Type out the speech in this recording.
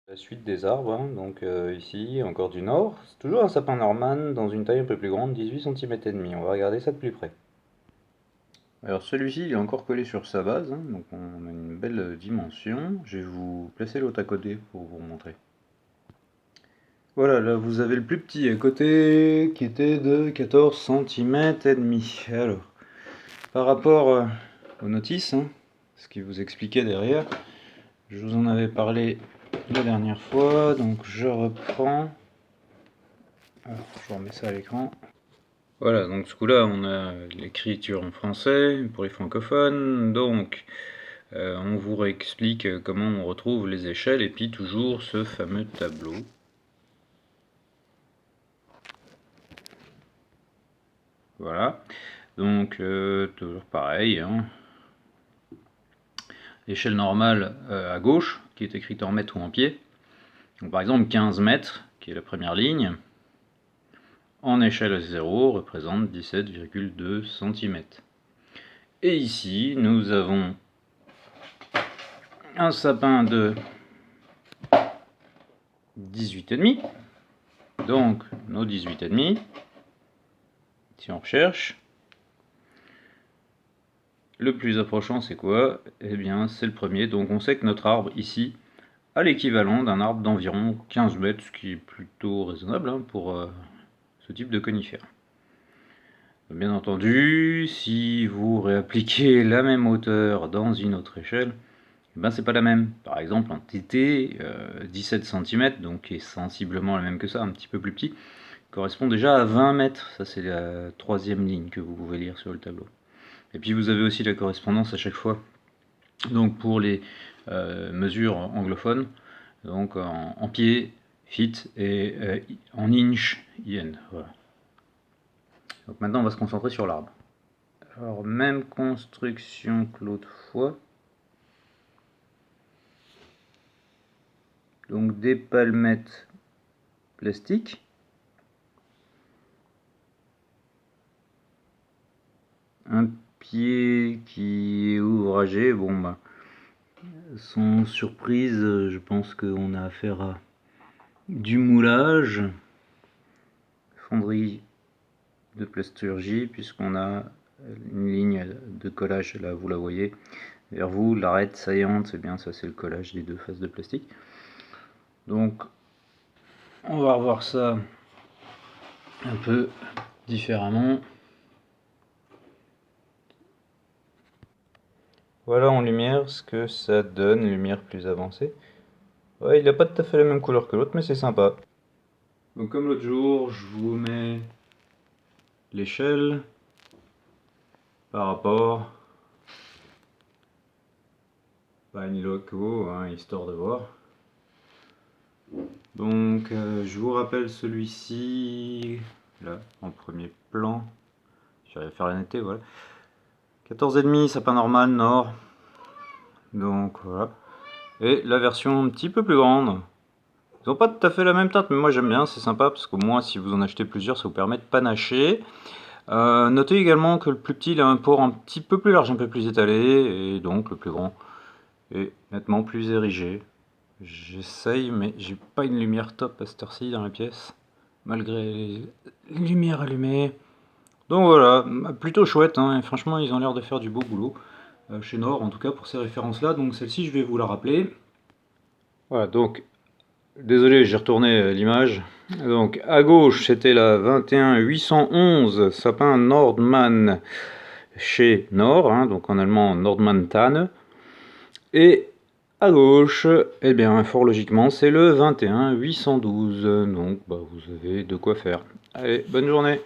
La suite des arbres, hein, donc ici, encore du nord, c'est toujours un sapin Norman dans une taille un peu plus grande, 18 cm et demi. On va regarder ça de plus près. Alors celui-ci, il est encore collé sur sa base, hein, donc on a une belle dimension. Je vais vous placer l'autre à côté pour vous montrer. Voilà, là vous avez le plus petit à côté qui était de 14 cm et demi. Alors, par rapport aux notices, hein, ce qui vous expliquait derrière, je vous en avais parlé la dernière fois, donc je reprends. Alors, je remets ça à l'écran. Voilà, donc ce coup-là, on a l'écriture en français pour les francophones. Donc, on vous réexplique comment on retrouve les échelles et puis toujours ce fameux tableau. Voilà, donc toujours pareil, hein. L'échelle normale à gauche, qui est écrite en mètres ou en pieds. Donc, par exemple, 15 mètres, qui est la première ligne, en échelle à 0, représente 17,2 cm. Et ici, nous avons un sapin de 18,5. Donc, nos 18,5. Si on recherche, le plus approchant, c'est quoi? Eh bien, c'est le premier. Donc, on sait que notre arbre, ici, a l'équivalent d'un arbre d'environ 15 mètres, ce qui est plutôt raisonnable hein, pour ce type de conifère. Bien entendu, si vous réappliquez la même hauteur dans une autre échelle, eh ben, c'est pas la même. Par exemple, en TT, 17 cm, donc qui est sensiblement la même que ça, un petit peu plus petit, correspond déjà à 20 mètres. Ça, c'est la troisième ligne que vous pouvez lire sur le tableau. Et puis, vous avez aussi la correspondance à chaque fois. Donc, pour les mesures anglophones, donc en pied, feet, et en inch, in. Voilà. Donc maintenant, on va se concentrer sur l'arbre. Alors, même construction que l'autre fois. Donc, des palmettes plastiques. Un pied qui est ouvragé. Bon, bah, sans surprise, je pense qu'on a affaire à du moulage. Fonderie de plasturgie, puisqu'on a une ligne de collage, là vous la voyez, vers vous, l'arête saillante, c'est bien ça, c'est le collage des deux faces de plastique. Donc on va revoir ça un peu différemment. Voilà en lumière ce que ça donne, lumière plus avancée. Ouais, il n'a pas tout à fait la même couleur que l'autre, mais c'est sympa. Donc comme l'autre jour, je vous mets l'échelle par rapport à une loco, hein, histoire de voir. Donc je vous rappelle celui-ci, là, en premier plan. Je vais faire la netteté, voilà. 14,5, sapin normal, nord. Donc voilà. Et la version un petit peu plus grande. Ils n'ont pas tout à fait la même teinte, mais moi j'aime bien, c'est sympa, parce qu'au moins si vous en achetez plusieurs, ça vous permet de panacher. Notez également que le plus petit, il a un port un petit peu plus large, un peu plus étalé, et donc le plus grand est nettement plus érigé. J'essaye, mais j'ai pas une lumière top à cette heure-ci dans la pièce, malgré les lumières allumées. Donc voilà, plutôt chouette, hein, et franchement ils ont l'air de faire du beau boulot, chez Nord en tout cas pour ces références-là, donc celle-ci je vais vous la rappeler. Voilà, donc, désolé j'ai retourné l'image. Donc à gauche c'était la 21811 sapin Nordmann chez Nord, hein, donc en allemand Nordmann Tanne. Et à gauche, eh bien, fort logiquement, c'est le 21 812. Donc, bah, vous avez de quoi faire. Allez, bonne journée!